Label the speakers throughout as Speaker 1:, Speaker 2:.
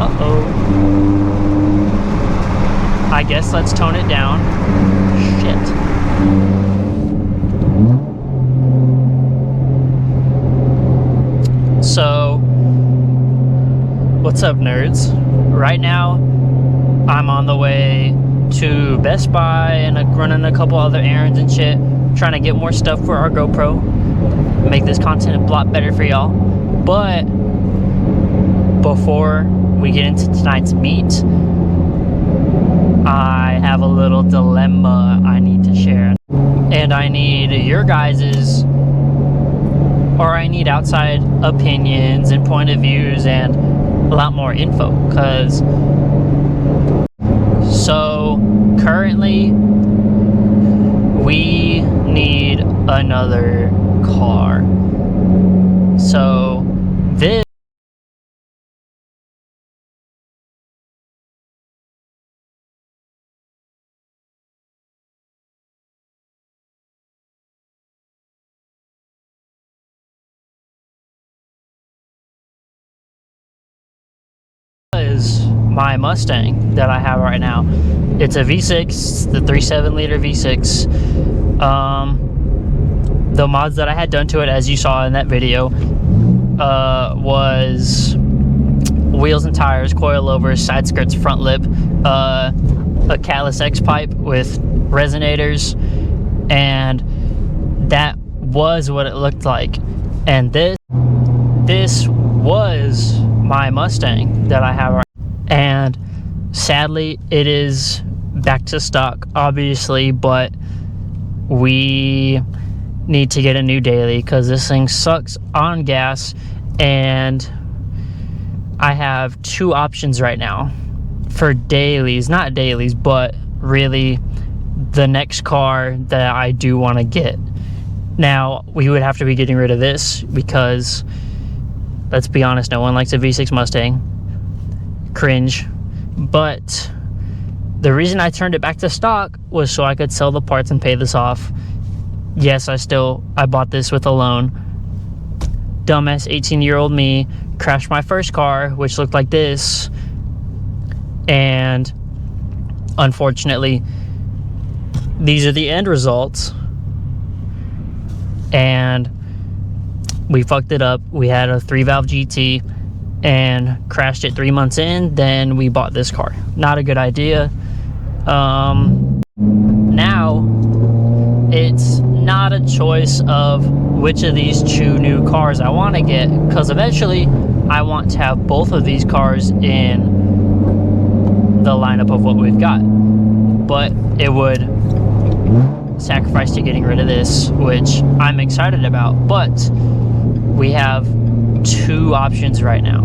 Speaker 1: Uh-oh. I guess let's tone it down. Shit. So, what's up, nerds? Right now, I'm on the way to Best Buy and running a couple other errands and shit, trying to get more stuff for our GoPro, make this content a lot better for y'all. But before we get into tonight's meet, I have a little dilemma I need to share, and I need your guys's, or I need outside opinions and point of views and a lot more info, because so currently we need another car. So this is my Mustang that I have right now. It's a V6, the 3.7 liter V6. The mods that I had done to it, as you saw in that video, was wheels and tires, coilovers, side skirts, front lip, a Catalyst X pipe with resonators, and that was what it looked like. And this was my Mustang that I have right now. And sadly it is back to stock, obviously, but we need to get a new daily because this thing sucks on gas. And I have two options right now for dailies, not dailies, but really the next car that I do want to get. Now, we would have to be getting rid of this because, let's be honest, no one likes a V6 Mustang. Cringe. But the reason I turned it back to stock was so I could sell the parts and pay this off. Yes, I bought this with a loan. Dumbass 18-year-old me crashed my first car, which looked like this. And unfortunately, these are the end results. And we fucked it up. We had a 3-valve GT and crashed it 3 months in. Then we bought this car. Not a good idea. Now it's not a choice of which of these two new cars I want to get, because eventually I want to have both of these cars in the lineup of what we've got. But it would sacrifice to getting rid of this, which I'm excited about. But we have two options right now.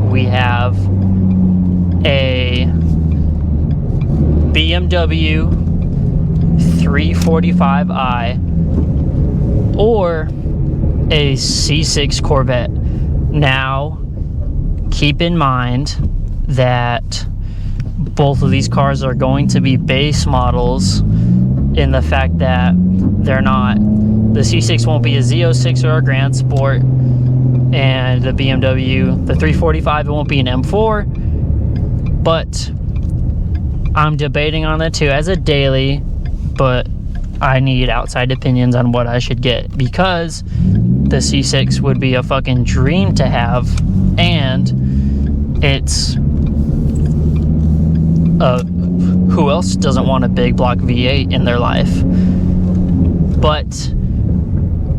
Speaker 1: We have a BMW 345i or a C6 Corvette. Now, keep in mind that both of these cars are going to be base models, in the fact that they're not, the C6 won't be a Z06 or a Grand Sport, and the BMW, the 345, it won't be an M4. But I'm debating on the two as a daily, but I need outside opinions on what I should get, because the C6 would be a fucking dream to have, and it's who else doesn't want a big block V8 in their life? But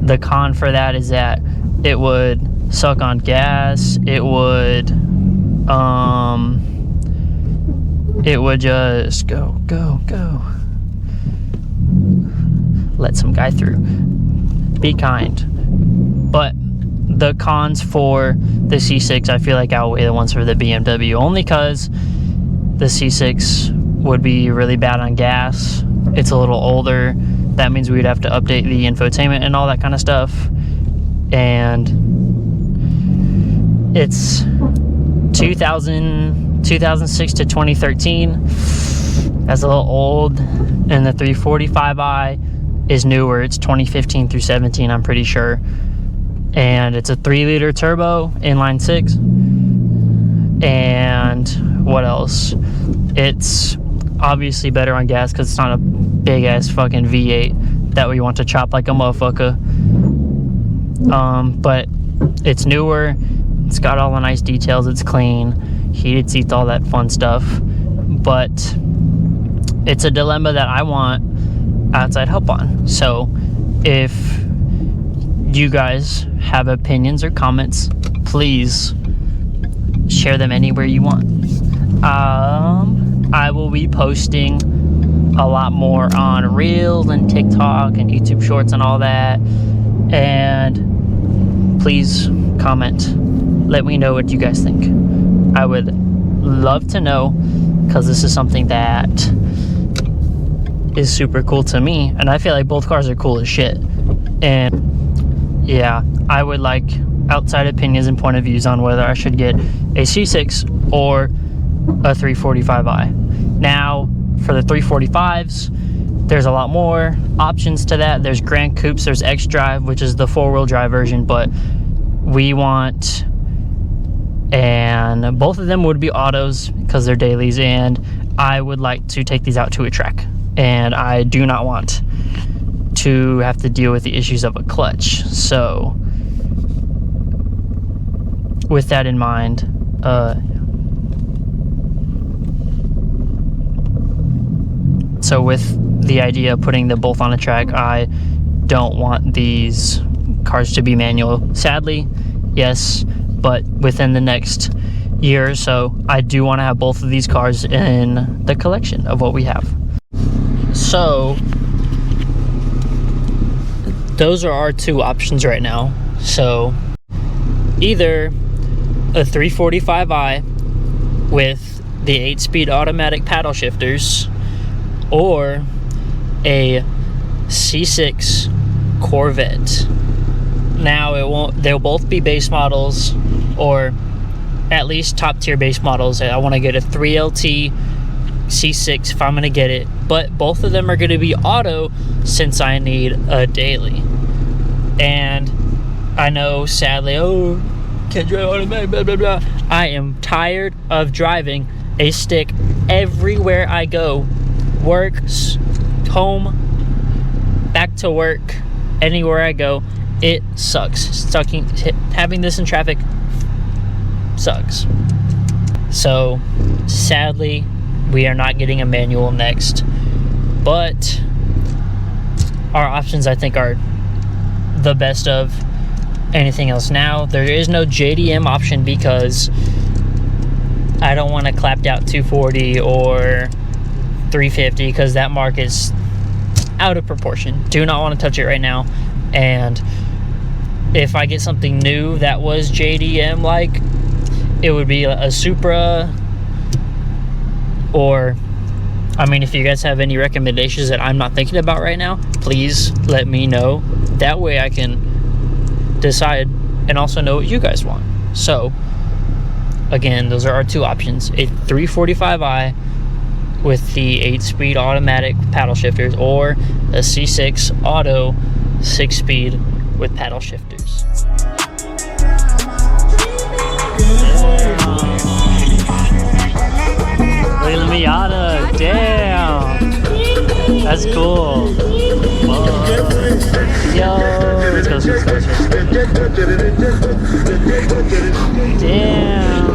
Speaker 1: the con for that is that it would suck on gas. It would just go. Let some guy through. Be kind. But the cons for the C6, I feel like, outweigh the ones for the BMW, only because the C6 would be really bad on gas. It's a little older. That means we'd have to update the infotainment and all that kind of stuff. And it's 2006 to 2013. That's a little old. And the 345i is newer. It's 2015 through 17, I'm pretty sure. And it's a 3-liter turbo, inline 6. And what else? It's obviously better on gas because it's not a big ass fucking V8 that we want to chop like a motherfucker. But it's newer, it's got all the nice details, it's clean, heated seats, all that fun stuff. But it's a dilemma that I want outside help on. So if you guys have opinions or comments, please share them anywhere you want. I will be posting a lot more on Reels and TikTok and YouTube Shorts and all that. And please comment. Let me know what you guys think. I would love to know, because this is something that is super cool to me, and I feel like both cars are cool as shit. And yeah, I would like outside opinions and point of views on whether I should get a C6 or a 345i. Now, for the 345s, there's a lot more options to that. There's Grand Coupes, there's X-Drive, which is the four-wheel drive version, but we want, and both of them would be autos because they're dailies, and I would like to take these out to a track, and I do not want to have to deal with the issues of a clutch. So with that in mind, so with the idea of putting them both on a track, I don't want these cars to be manual. Sadly, yes, but within the next year or so, I do want to have both of these cars in the collection of what we have. So those are our two options right now. So either a 345i with the 8-speed automatic paddle shifters, or a C6 Corvette. Now they'll both be base models, or at least top tier base models. I want to get a 3LT C6 if I'm going to get it, but both of them are going to be auto since I need a daily. And I know, sadly, can't drive automatic, blah blah blah. I am tired of driving a stick everywhere I go. Work, home, back to work, anywhere I go. It sucks. Having this in traffic sucks. So sadly, we are not getting a manual next, but our options, I think, are the best of anything else. Now there is no JDM option because I don't want to clapped out 240 or 350 because that mark is out of proportion. Do not want to touch it right now. And if I get something new that was JDM, like, it would be a Supra, or, I mean, if you guys have any recommendations that I'm not thinking about right now, please let me know. That way I can decide and also know what you guys want. So again, those are our two options: a 345i with the 8-speed automatic paddle shifters, or a C6 auto 6-speed with paddle shifters. Look at the Miata, damn, that's cool. Whoa. Yo, let's go. Damn,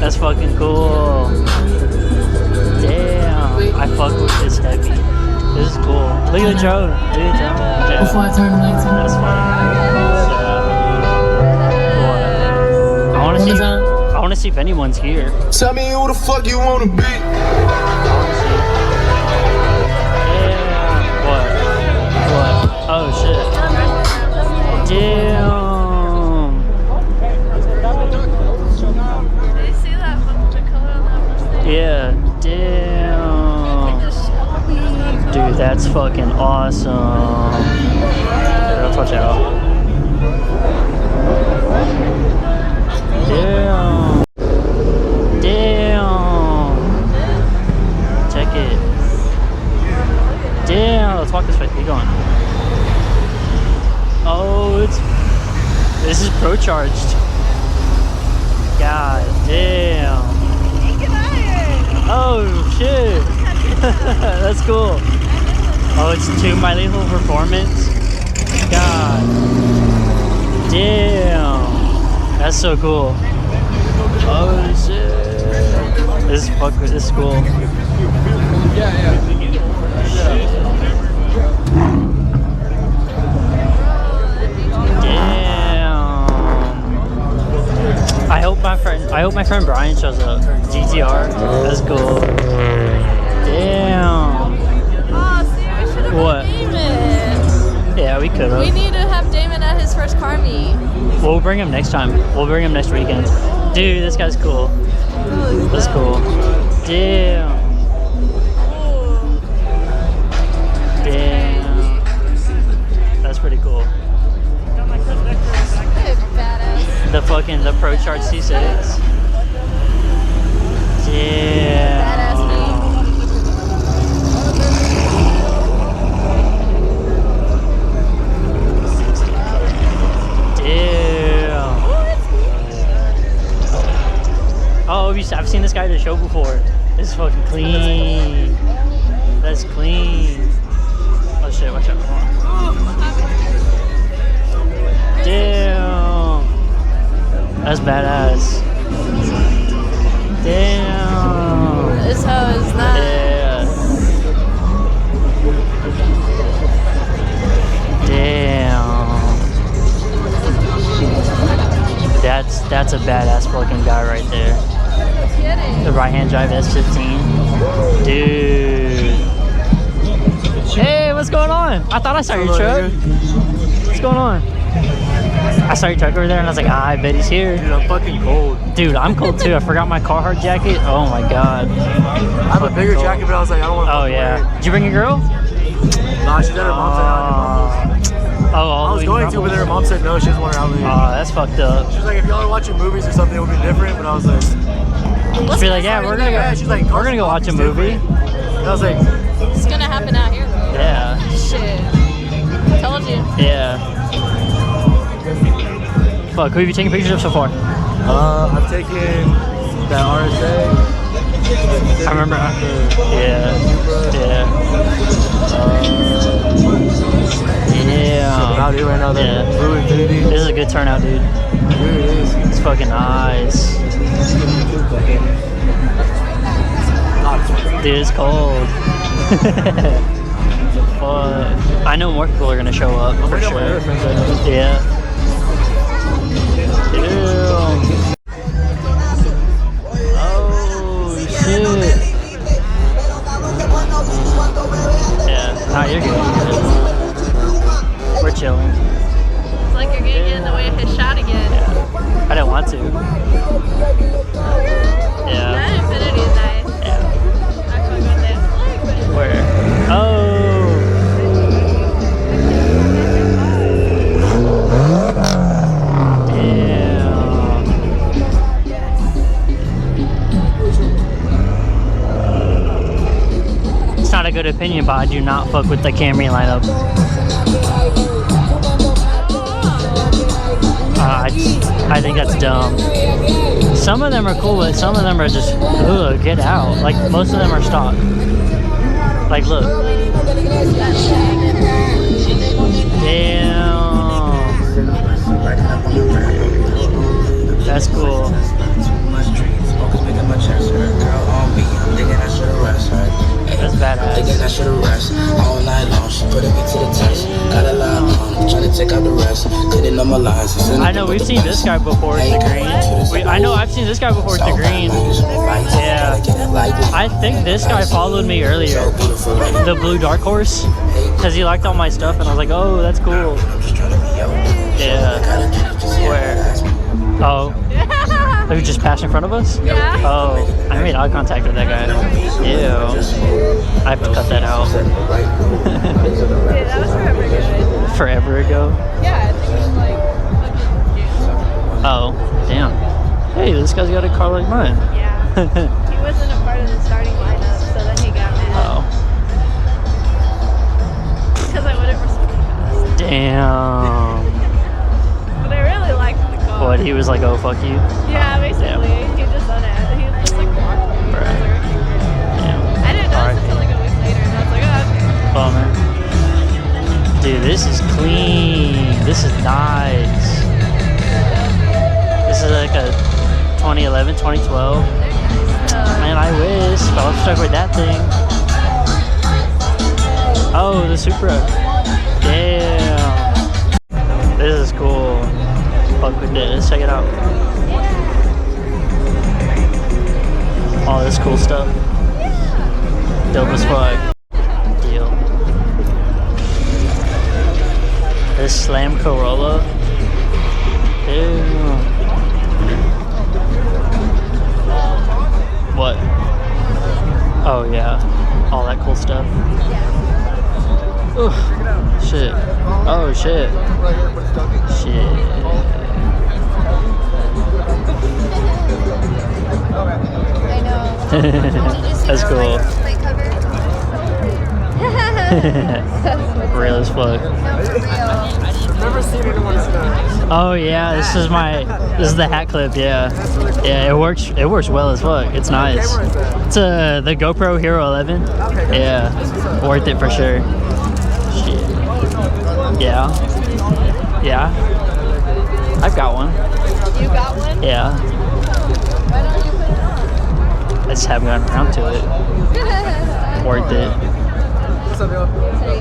Speaker 1: that's fucking cool. Damn, I fuck with this heavy. This is cool. Look at the drone.
Speaker 2: Before I turn the lights on.
Speaker 1: That's fun. I want to see if anyone's here.
Speaker 3: Tell me who the fuck you wanna be.
Speaker 1: Yeah. What? Oh shit. Damn.
Speaker 2: Did you see that? The color on that Mustang?
Speaker 1: Yeah. Damn. Dude, that's fucking awesome. Let's watch out. Damn. Damn. Check it. Damn. Let's walk this way. Keep going. Oh, this is pro charged. God damn. Oh shit. That's cool. Oh, it's to My Lethal Performance. God damn. That's so cool. Oh shit. This is cool. Damn. I hope my friend Brian shows up. GTR. That's cool. Damn.
Speaker 2: Oh, see, we should have
Speaker 1: What?
Speaker 2: Damon.
Speaker 1: Yeah, we could have.
Speaker 2: We need to have Damon at his first car meet.
Speaker 1: We'll bring him next time. We'll bring him next weekend. Dude, this guy's cool. That's cool. Damn. Damn. That's pretty cool.
Speaker 2: Badass.
Speaker 1: The Pro Charge C6. Damn.
Speaker 2: Badass name.
Speaker 1: Damn. Oh, I've seen this guy at the show before. This is fucking clean. That's clean. Oh shit, watch out. Damn. That's badass. Damn.
Speaker 2: This hoe is nice.
Speaker 1: Yeah. Damn. That's a badass fucking guy right there.
Speaker 2: No kidding.
Speaker 1: The right-hand drive S15. Dude. Hey, what's going on? I thought I saw your truck. What's going on? I saw your truck over there and I was like, I bet he's here.
Speaker 4: Dude, I'm fucking cold.
Speaker 1: Dude, I'm cold too. I forgot my Carhartt jacket. Oh my god.
Speaker 4: I have a bigger jacket, but I was like, I don't want to.
Speaker 1: Oh yeah. Did you bring your girl?
Speaker 4: Nah, she's at her mom's house. I was going to, but then her mom said no, she doesn't want her out there.
Speaker 1: Oh, that's fucked up.
Speaker 4: She was like, if y'all are watching movies or something, it would be different. But I was like,
Speaker 1: Be like, yeah, we're gonna go.
Speaker 4: yeah, she's like,
Speaker 1: We're gonna go watch a movie.
Speaker 4: And I was like,
Speaker 2: It's gonna happen out here though.
Speaker 1: Yeah.
Speaker 2: Shit. Told you.
Speaker 1: Yeah. Fuck, who have you taken pictures of so far?
Speaker 4: I've taken that RSA.
Speaker 1: I remember. Yeah. Yeah. Yeah.
Speaker 4: Out here right now,
Speaker 1: Yeah.
Speaker 4: that Blue Infinity.
Speaker 1: This is a good turnout, dude.
Speaker 4: It really is.
Speaker 1: It's fucking nice. Dude, it's cold. Fuck. I know more people are gonna show up for
Speaker 4: bring out my
Speaker 1: sure.
Speaker 4: other friends right now.
Speaker 1: Yeah. Damn. Oh shit. Yeah. Nah, you're good. We're chilling.
Speaker 2: It's like you're gonna get in the way of his shot again.
Speaker 1: Yeah. I didn't want to. Yeah.
Speaker 2: That Infinity is nice.
Speaker 1: Yeah.
Speaker 2: I fuck with it.
Speaker 1: Where? Oh. Damn. It's not a good opinion, but I do not fuck with the Camry lineup. I think that's dumb. Some of them are cool, but some of them are just, ugh, get out. Like, most of them are stock. Like, look. Damn. That's cool. That's badass.
Speaker 5: All night long, she putting me to the test. Got a lot on, trying to take out the rest. Couldn't know my lines.
Speaker 1: I know we've seen this guy before with the green. I know I've seen this guy before with the green. Yeah. I think this guy followed me earlier. The blue dark horse. Because he liked all my stuff and I was like, oh, that's cool. Yeah. Where? Oh. Who just passed in front of us?
Speaker 2: Yeah.
Speaker 1: Oh, I made eye contact with that guy. Ew. I have to cut that out.
Speaker 2: Dude, that was forever ago.
Speaker 1: Forever ago?
Speaker 2: Yeah, I think it was like fucking June.
Speaker 1: Oh, damn. Hey, this guy's got a car like mine.
Speaker 2: Yeah. He wasn't a part of the starting lineup, so then he got mad.
Speaker 1: Oh.
Speaker 2: Because I wouldn't respond fast.
Speaker 1: Damn.
Speaker 2: But I really liked the car.
Speaker 1: But he was like, "Oh, fuck you."
Speaker 2: Yeah, basically. He just done it. He just like walked me. I was like, okay.
Speaker 1: Yeah.
Speaker 2: I didn't know this until like a week later, and I was like, oh, okay.
Speaker 1: Bummer. Dude, this is clean. This is nice. This is like a 2011, 2012. Man, I wish, but I'm stuck with that thing. Oh, the Supra. Damn. This is cool. Fuck with this. Check it out. All this cool stuff. Dope as fuck. Deal. This Slam Corolla. Damn. What? Oh yeah. All that cool stuff. Ooh. Shit. Oh shit. Shit.
Speaker 2: I know.
Speaker 1: That's cool. Real as fuck.
Speaker 4: I've never seen anyone do that.
Speaker 1: Oh yeah, this is the hat clip. Yeah, yeah, it works well as fuck. It's nice. It's the GoPro Hero 11. Yeah, worth it for sure. Shit. Yeah, yeah. I've got one.
Speaker 2: You got one?
Speaker 1: Yeah.
Speaker 2: Why don't you put it on?
Speaker 1: I just haven't gotten around to it. Worth it.
Speaker 2: So you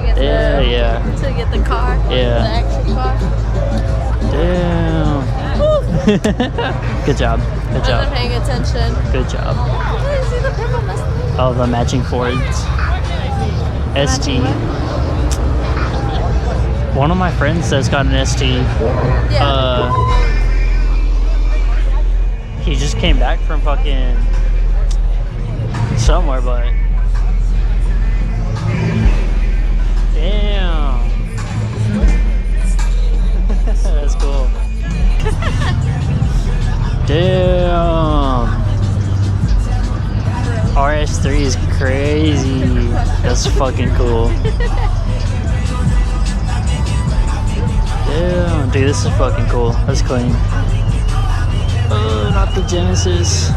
Speaker 2: get
Speaker 1: Yeah.
Speaker 2: So you get the car?
Speaker 1: Yeah.
Speaker 2: The actual car?
Speaker 1: Damn. Good job. Good
Speaker 2: I wasn't
Speaker 1: job.
Speaker 2: paying attention.
Speaker 1: Good job.
Speaker 2: Oh, you see the purple Mustang?
Speaker 1: Oh, the matching Fords. ST. One of my friends that's got an ST.
Speaker 2: Yeah.
Speaker 1: He just came back from fucking somewhere, but damn. That's cool. Damn. RS3 is crazy. That's fucking cool. Damn, dude, this is fucking cool. That's clean. Oh, not the Genesis.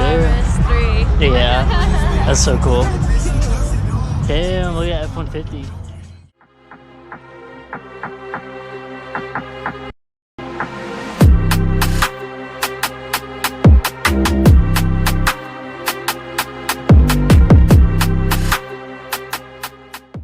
Speaker 2: RS3.
Speaker 1: Yeah, that's so cool. Damn, look at F-150.